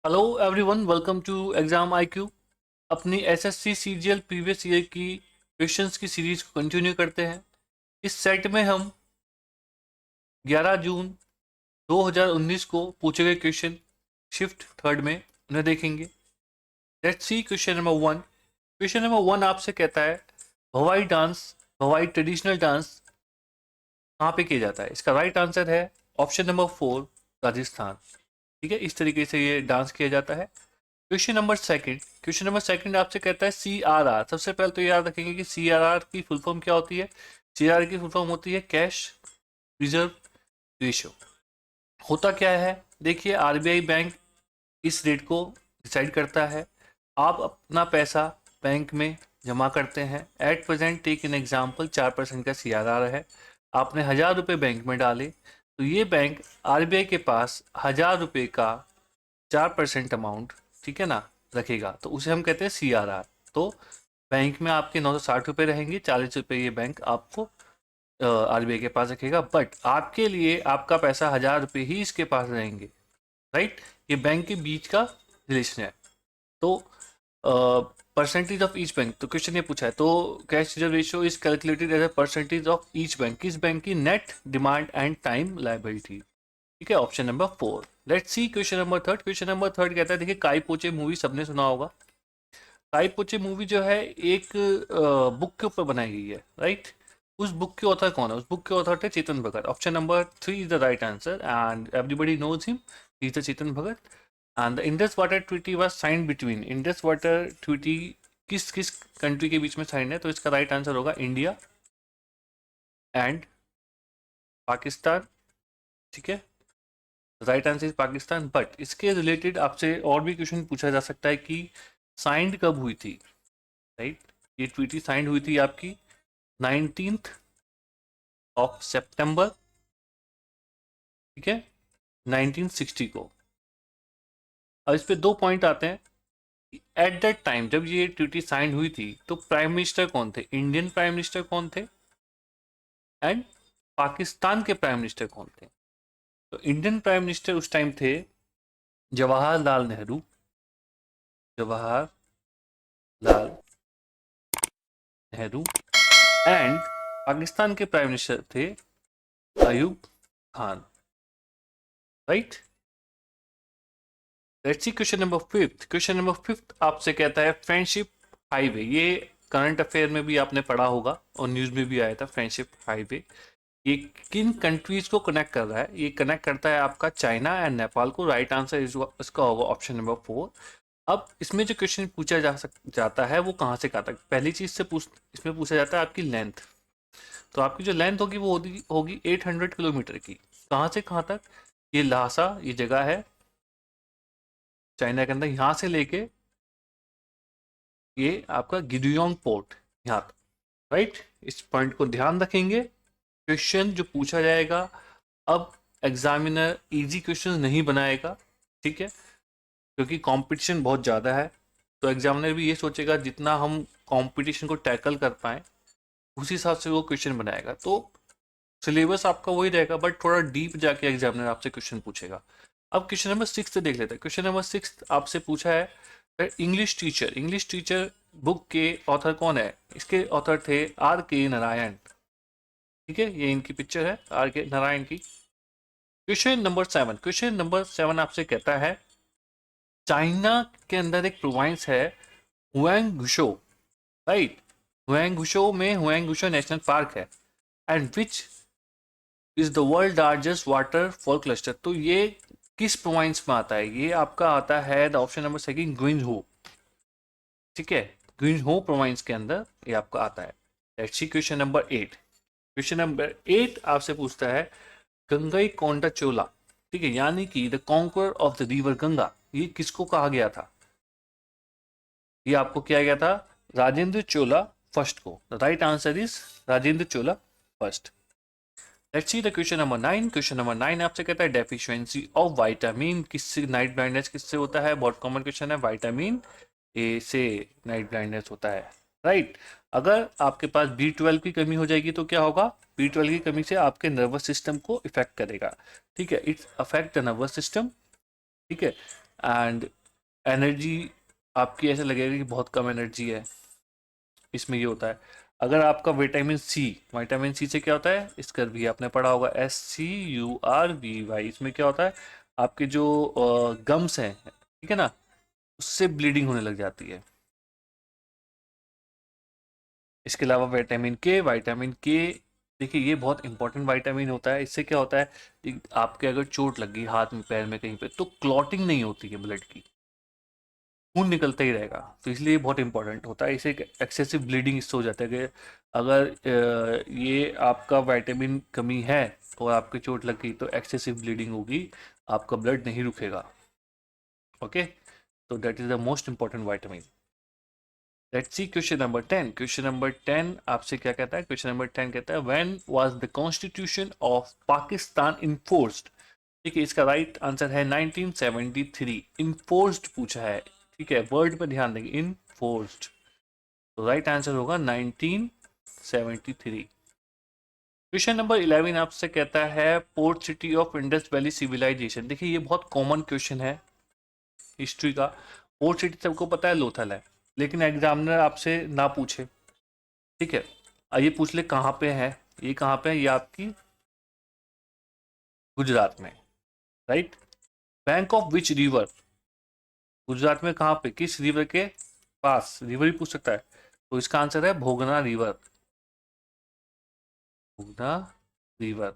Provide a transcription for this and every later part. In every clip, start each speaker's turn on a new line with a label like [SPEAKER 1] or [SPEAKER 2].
[SPEAKER 1] Hello everyone, welcome to exam IQ. अपनी SSC CGL previous year की questions की series को कंटिन्यू करते हैं। इस सेट में हम 11 जून 2019 को पूछे गए क्वेश्चन शिफ्ट थर्ड में उन्हें देखेंगे। Let's see question number one. Question number one आपसे कहता है भवाई डांस, भवाई ट्रेडिशनल डांस कहाँ पे किया जाता है। इसका राइट आंसर है ऑप्शन नंबर फोर, राजस्थान। ठीक है, इस तरीके से ये डांस किया जाता है। क्वेश्चन नंबर सेकंड आपसे कहता है CRR। सबसे पहले तो याद रखेंगे कि CRR की फुल फॉर्म क्या होती है। CRR की फुल फॉर्म होती है कैश रिजर्व रेशियो। होता क्या है, देखिए आरबीआई बैंक इस रेट को डिसाइड करता है। आप अपना पैसा बैंक में जमा करते हैं। At present take an example 4% का CRR है। आपने 1000 रुपये बैंक में डाले तो ये बैंक आरबीआई के पास 1000 रुपये का 4% अमाउंट, ठीक है ना, रखेगा। तो उसे हम कहते हैं CRR। तो बैंक में आपके 960 रुपये रहेंगे, 40 रुपये ये बैंक आपको आरबीआई के पास रखेगा। बट आपके लिए आपका पैसा 1000 रुपये ही इसके पास रहेंगे। राइट, ये बैंक के बीच का रिलेशन है। तो परसेंटेज ऑफ ईच बैंक, तो क्वेश्चन ये पूछा है तो cash reserve ratio is calculated as a percentage of each bank, किस बैंक की net demand and time liability. ठीक है, option number four. Let's see question number third. Question number third कहता है, देखिए काई पोचे मूवी सबने सुना होगा। काई पोचे मूवी जो है एक बुक के ऊपर बनाई गई है। राइट, उस बुक के ऑथर कौन है? उस बुक के ऑथर थे Chetan Bhagat. Option number three is the right answer and everybody knows him, he is the Chetan Bhagat. And the Indus water treaty was signed between, Indus water treaty किस किस कंट्री के बीच में साइन है? तो इसका राइट आंसर होगा इंडिया एंड पाकिस्तान। ठीक है, right answer is Pakistan. But इसके रिलेटेड आपसे और भी क्वेश्चन पूछा जा सकता है कि साइंड कब हुई थी। राइट, ये ट्वीटी साइंड हुई थी आपकी 19 सितंबर, ठीक है, 1960 को। अब इस पे दो पॉइंट आते हैं। एट दैट टाइम जब ये ट्वीटी साइंड हुई थी तो प्राइम मिनिस्टर कौन थे? इंडियन प्राइम मिनिस्टर कौन थे एंड पाकिस्तान के प्राइम मिनिस्टर कौन थे? तो इंडियन प्राइम मिनिस्टर उस टाइम थे जवाहरलाल नेहरू, जवाहरलाल नेहरू। एंड पाकिस्तान के प्राइम मिनिस्टर थे Ayub Khan. Right, let's see question number fifth. Question number fifth आपसे कहता है फ्रेंडशिप हाईवे। ये करंट अफेयर में भी आपने पढ़ा होगा और न्यूज में भी आया था। फ्रेंडशिप हाईवे ये किन कंट्रीज को कनेक्ट कर रहा है? ये कनेक्ट करता है आपका चाइना एंड नेपाल को। राइट आंसर इसका होगा ऑप्शन नंबर फोर। अब इसमें जो क्वेश्चन पूछा जाता है वो कहाँ से कहाँ तक? पहली चीज से इसमें पूछा जाता है आपकी लेंथ। तो आपकी जो लेंथ होगी वो होगी 800 किलोमीटर की। कहाँ से कहाँ तक? ये लासा, ये जगह है चाइना के अंदर, यहाँ से लेके ये आपका गिडियोंग पोर्ट यहाँ तक। राइट, इस पॉइंट को ध्यान रखेंगे। क्वेश्चन जो पूछा जाएगा, अब एग्जामिनर इजी क्वेश्चन नहीं बनाएगा, ठीक है, क्योंकि कंपटीशन बहुत ज़्यादा है। तो एग्जामिनर भी ये सोचेगा जितना हम कंपटीशन को टैकल कर पाए उसी हिसाब से वो क्वेश्चन बनाएगा। तो सिलेबस आपका वही रहेगा बट थोड़ा डीप जाके एग्जामिनर आपसे क्वेश्चन पूछेगा। अब क्वेश्चन नंबर सिक्स देख लेते हैं। क्वेश्चन नंबर सिक्स आपसे पूछा है English teacher. English teacher book के ऑथर कौन है? इसके ऑथर थे RK नारायण। ठीक है, ये इनकी पिक्चर है RK नारायण की। Question number seven. Question number seven आपसे कहता है चाइना के अंदर एक प्रोविंस है हुएंगुशो। राइट, हुएंगुशो में हुएंगुशो नेशनल पार्क है and which is the world largest waterfall cluster. तो ये किस प्रोविंस में आता है? ये आपका आता है द ऑप्शन नंबर सेकंड, ग्विंझो। ठीक है, ग्विंझो प्रोविंस के अंदर ये आपका आता है। Let's see question number eight. Question number eight आपसे पूछता है गंगई कोंडा चोला, ठीक है, यानी कि the conquer of the river Ganga, ये किसको कहा गया था? ये आपको किया गया था राजेंद्र चोला फर्स्ट को। The right answer is Rajendra Chola first. Let's see the question number nine. Question number nine आपसे कहता है डेफिशिएंसी ऑफ विटामिन किससे नाइट ब्लाइंडनेस किससे होता है? बहुत कॉमन क्वेश्चन है। विटामिन ए से नाइट ब्लाइंडनेस होता है। राइट, अगर आपके पास B12 की कमी हो जाएगी तो क्या होगा? B12 की कमी से आपके नर्वस सिस्टम को इफेक्ट करेगा। ठीक है, it's affect the nervous system. ठीक है, एंड एनर्जी आपकी ऐसा लगेगा कि बहुत कम एनर्जी है, इसमें ये होता है। अगर आपका विटामिन सी से क्या होता है, इसका भी आपने पढ़ा होगा, SCURVY, इसमें क्या होता है, आपके जो गम्स हैं, ठीक है ना, उससे ब्लीडिंग होने लग जाती है। इसके अलावा विटामिन के देखिए ये बहुत इंपॉर्टेंट विटामिन होता है। इससे क्या होता है कि आपके अगर चोट लगी हाथ में पैर में कहीं पे, तो क्लॉटिंग नहीं होती है ब्लड की, खून निकलता ही रहेगा। तो इसलिए बहुत इंपॉर्टेंट होता है। इसे एक्सेसिव ब्लीडिंग इससे हो जाता है कि अगर ये आपका विटामिन कमी है और आपके चोट लग गई तो एक्सेसिव ब्लीडिंग होगी, आपका ब्लड नहीं रुकेगा। ओके, तो that is the most important vitamin. Let's see question number 10। Question number 10 आपसे क्या कहता है? क्वेश्चन नंबर 10 कहता है when was the constitution of Pakistan enforced. ठीक है, इसका राइट आंसर है 1973। इन्फोर्स्ड पूछा है, ठीक है, वर्ड पे ध्यान देंगे, इन्फोर्स्ड। तो राइट आंसर होगा 1973। क्वेश्चन नंबर 11 आपसे कहता है port city of Indus valley civilisation. देखिए ये बहुत कॉमन क्वेश्चन है हिस्ट्री का। पोर्ट सिटी सबको पता है लोथल है, लेकिन एग्जामिनर आपसे ना पूछे, ठीक है, ये पूछ ले कहाँ पे है, ये कहाँ पे है, ये आपकी गुजरात में, right. Bank of which river, Gujarat में कहाँ पे, किस रिवर के पास, रिवर ही पूछ सकता है। तो इसका आंसर है भोगना रिवर, भोगना रिवर,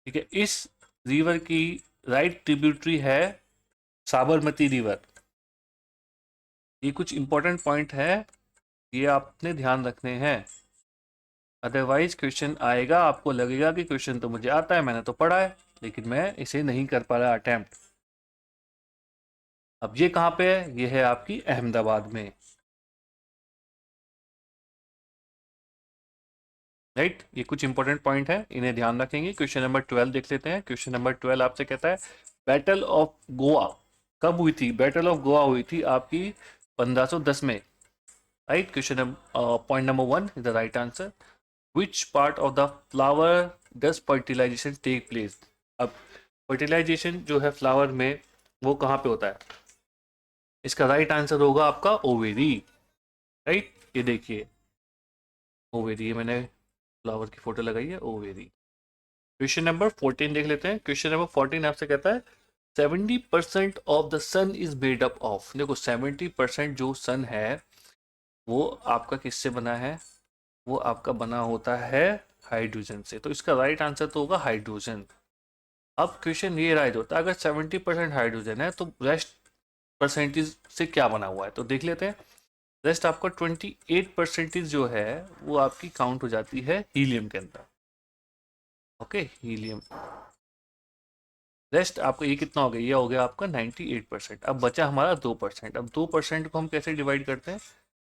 [SPEAKER 1] ठीक है। इस रिवर की राइट ट्रिब्यूटरी है साबरमती रिवर। ये कुछ इंपॉर्टेंट पॉइंट है, ये आपने ध्यान रखने हैं, अदरवाइज क्वेश्चन आएगा आपको लगेगा कि क्वेश्चन तो मुझे आता है, मैंने तो पढ़ा है, लेकिन मैं इसे नहीं कर पा रहा अटेम्प्ट। अब ये कहाँ पे है, ये है आपकी अहमदाबाद में, राइट। ये कुछ इंपॉर्टेंट पॉइंट है, इन्हें ध्यान रखेंगे। क्वेश्चन नंबर 12 देख लेते हैं। क्वेश्चन नंबर 12 आपसे कहता है बैटल ऑफ गोवा कब हुई थी? बैटल ऑफ गोवा हुई थी आपकी 1510 में, right. Question point number 1 is the right answer. Which part of the flower does fertilisation take place? अब फर्टिलाइजेशन जो है फ्लावर में, वो कहाँ पे होता है? इसका राइट आंसर होगा आपका ओवेरी, राइट। ये देखिए ओवेरी, ये मैंने फ्लावर की फोटो लगाई है, ओवेरी। क्वेश्चन नंबर 14 देख लेते हैं। क्वेश्चन नंबर 14 आपसे कहता है 70% of the sun is made up of. देखो 70% जो सन है वो आपका किससे बना है? वो आपका बना होता है हाइड्रोजन से। तो इसका राइट आंसर तो होगा हाइड्रोजन। अब क्वेश्चन ये राइट होता है, अगर 70% हाइड्रोजन है तो रेस्ट परसेंटेज से क्या बना हुआ है, तो देख लेते हैं। रेस्ट आपका 28% जो है वो आपकी काउंट हो जाती है हीलियम के अंदर, ओके, हीलियम। रेस्ट आपका ये कितना हो गया, ये हो गया आपका 98%। अब बचा हमारा 2%। अब 2% को हम कैसे डिवाइड करते हैं?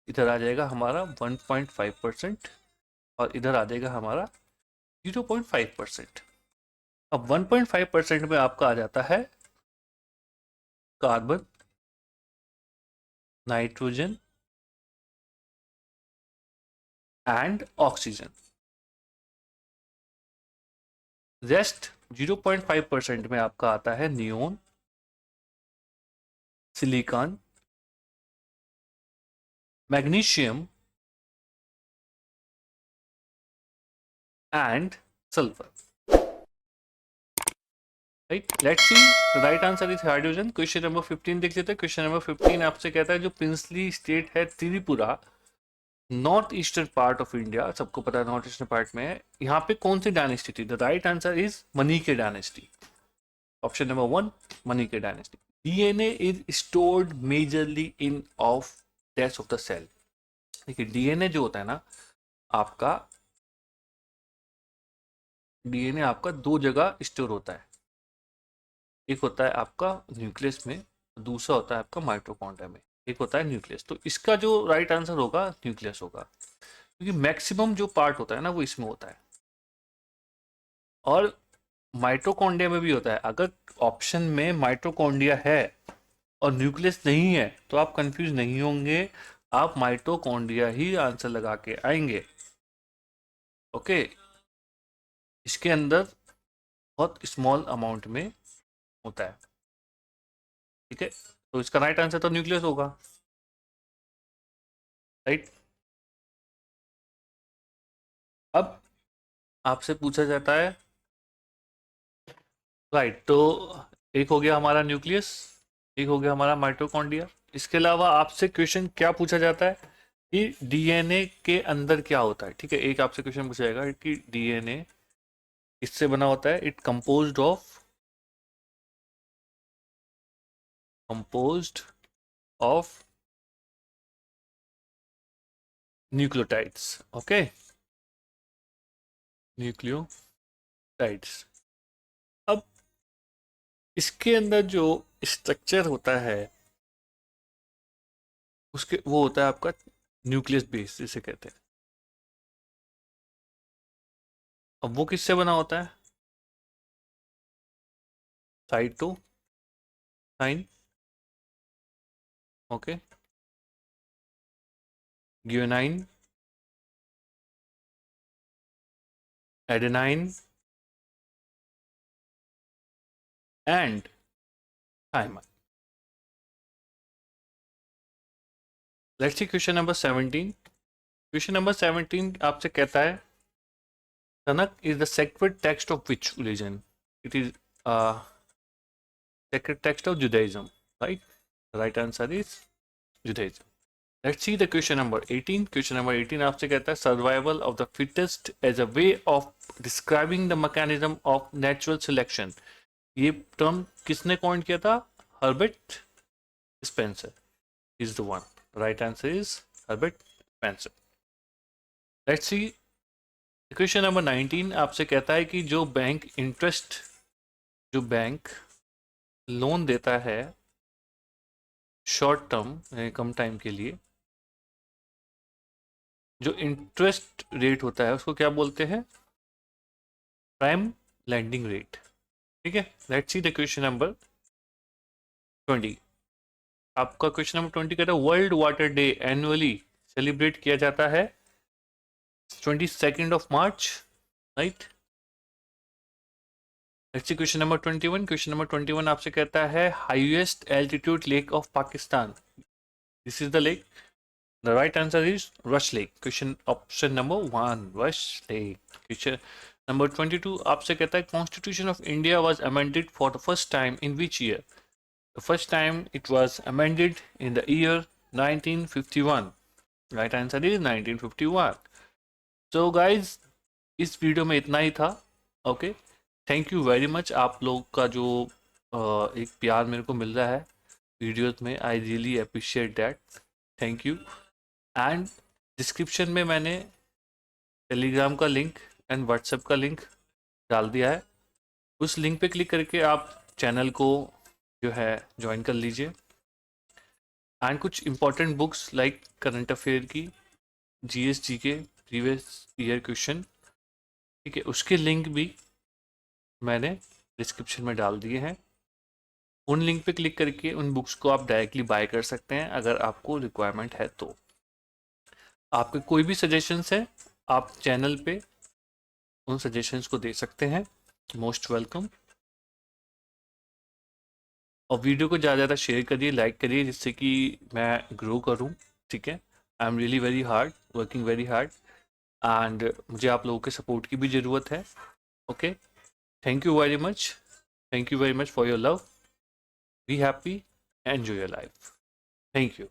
[SPEAKER 1] इधर आ जाएगा हमारा 1.5% और इधर आ जाएगा हमारा 0.5%। अब 1.5% में आपका आ जाता है carbon, nitrogen and oxygen. Rest 0.5% में आपका आता है neon, silicon, magnesium and sulphur, right. Let's see the right answer is hydrogen. Question number 15 देख लेते हैं। क्वेश्चन नंबर 15 आपसे कहता है जो प्रिंसली स्टेट है Tripura, north eastern part of India, सबको पता है नॉर्थ ईस्टर्न पार्ट में है, यहाँ पे कौन सी डायनेस्टी थी? द राइट आंसर इज मणिके डायनेस्टी। ऑप्शन नंबर 1 मणिके dynasty. DNA is stored majorly in of death of the cell. देखिए डीएनए जो होता है ना आपका, डीएनए आपका दो जगह स्टोर होता है। एक होता है आपका न्यूक्लियस में, दूसरा होता है आपका माइटोकॉन्ड्रिया में। एक होता है न्यूक्लियस, तो इसका जो राइट आंसर होगा न्यूक्लियस होगा, क्योंकि मैक्सिमम जो पार्ट होता है ना वो इसमें होता है। और माइटोकॉन्ड्रिया में भी होता है। अगर ऑप्शन में माइटोकॉन्ड्रिया है और न्यूक्लियस नहीं है तो आप कंफ्यूज नहीं होंगे, आप माइटोकॉन्ड्रिया ही आंसर लगा के आएंगे, ओके। इसके अंदर बहुत स्मॉल अमाउंट में होता है, ठीक है, तो इसका राइट आंसर तो न्यूक्लियस होगा, राइट। अब आपसे पूछा जाता है, राइट, तो एक हो गया हमारा न्यूक्लियस, एक हो गया हमारा माइटोकॉन्ड्रिया। इसके अलावा आपसे क्वेश्चन क्या पूछा जाता है कि डीएनए के अंदर क्या होता है, ठीक है। एक आपसे क्वेश्चन पूछा जाएगा कि डीएनए किससे बना होता है, it composed of nucleotides, okay, nucleotides. अब इसके अंदर जो स्ट्रक्चर होता है उसके वो होता है आपका न्यूक्लियस बेस जिसे कहते हैं। अब वो किससे बना होता है, cytosine, okay, guanine, adenine and thymine. Let's see question number 17। Question number 17 आपसे कहता है Tanakh is the sacred text of which religion, it is sacred text of Judaism, right, right answer is Judaism. Let's see the question number 18. Question number 18 आपसे कहता है survival of the fittest as a way of describing the mechanism of natural selection. ये term किसने coin किया था, Herbert Spencer is the one. Right answer is Herbert Spencer. Let's see question number 19 आपसे कहता है कि जो बैंक लोन देता है शॉर्ट टर्म कम टाइम के लिए, जो इंटरेस्ट रेट होता है उसको क्या बोलते हैं, प्राइम लैंडिंग रेट, ठीक है। Let's see the question number 20। आपका क्वेश्चन नंबर 20 कहता है world water day annually celebrate किया जाता है 22nd of March, right. Let's see question number 21। Question number 21 आपसे कहता है highest altitude lake of Pakistan, this is the lake, the right answer is rush lake, question option number 1 rush lake. Question number 22 आपसे कहता है constitution of India was amended for the first time in which year, the first time it was amended in the year 1951, right answer is 1951। So guys इस video में इतना ही था, okay. Thank you very much, आप लोग का जो एक प्यार मेरे को मिल रहा है वीडियोस में, I really appreciate that, thank you. And description में मैंने टेलीग्राम का लिंक एंड व्हाट्सएप का लिंक डाल दिया है, उस लिंक पे क्लिक करके आप चैनल को जो है ज्वाइन कर लीजिए। एंड कुछ important books like current affair की, जीएसटी के प्रीवियस ईयर क्वेश्चन, ठीक है, उसके लिंक भी मैंने डिस्क्रिप्शन में डाल दिए हैं। उन लिंक पे क्लिक करके उन बुक्स को आप डायरेक्टली बाय कर सकते हैं अगर आपको रिक्वायरमेंट है तो। आपके कोई भी सजेशंस है आप चैनल पे उन सजेशंस को दे सकते हैं, मोस्ट वेलकम। और वीडियो को ज़्यादा ज़्यादा शेयर करिए, लाइक करिए, जिससे कि मैं ग्रो करूं, ठीक है। I am really very hard working very hard and मुझे आप लोगों के सपोर्ट की भी ज़रूरत है, okay. Thank you very much, thank you very much for your love, be happy, enjoy your life, thank you.